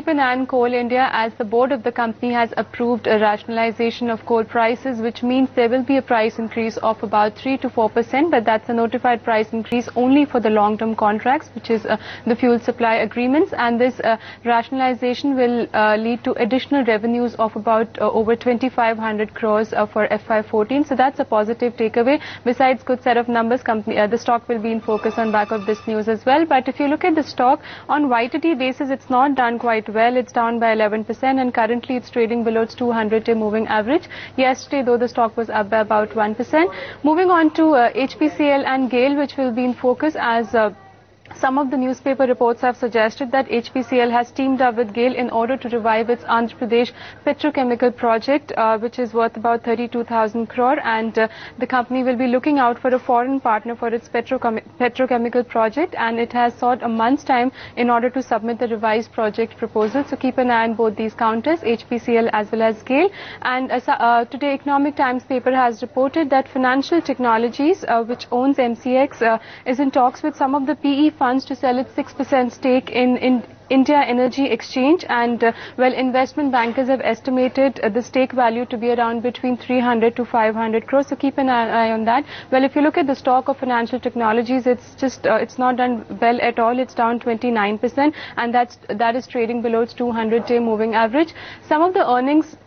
keep an eye on Coal India, as the board of the company has approved a rationalization of coal prices, which means there will be a price increase of about 3 to 4%, but that's a notified price increase only for the long-term contracts, which is the fuel supply agreements, and this rationalization will lead to additional revenues of about over 2,500 crores for FY14. So that's a positive takeaway. Besides good set of numbers, the stock will be in focus on back of this news as well. But if you look at the stock on YTD basis, it's not done quite well. It's down by 11%, and currently it's trading below its 200-day moving average. Yesterday, though, the stock was up by about 1%. Moving on to HPCL and GAIL, which will be in focus, as some of the newspaper reports have suggested that HPCL has teamed up with GAIL in order to revive its Andhra Pradesh petrochemical project, which is worth about 32,000 crore, and the company will be looking out for a foreign partner for its petrochemical project, and it has sought a month's time in order to submit the revised project proposal. So keep an eye on both these counters, HPCL as well as GAIL. And today, Economic Times paper has reported that Financial Technologies, which owns MCX, is in talks with some of the PE funds to sell its 6% stake in India Energy Exchange, and investment bankers have estimated the stake value to be around between 300 to 500 crores. So keep an eye on that. Well, if you look at the stock of Financial Technologies, it's not done well at all. It's down 29%, and that is trading below its 200-day moving average. Some of the earnings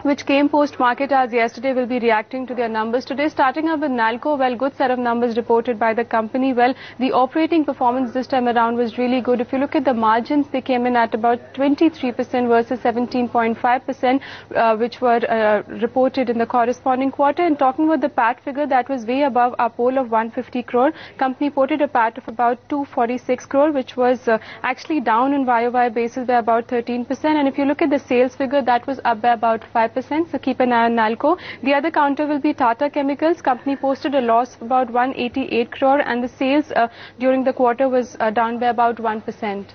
which came post-market as yesterday will be reacting to their numbers today. Starting up with NALCO, well, good set of numbers reported by the company. Well, the operating performance this time around was really good. If you look at the margins, they came in at about 23% versus 17.5%, which were reported in the corresponding quarter. And talking about the PAT figure, that was way above our poll of 150 crore. Company reported a PAT of about 246 crore, which was actually down on YOY basis by about 13%. And if you look at the sales figure, that was up by about 5%. So keep an eye on NALCO. The other counter will be Tata Chemicals. Company posted a loss of about 188 crore, and the sales during the quarter was down by about 1%.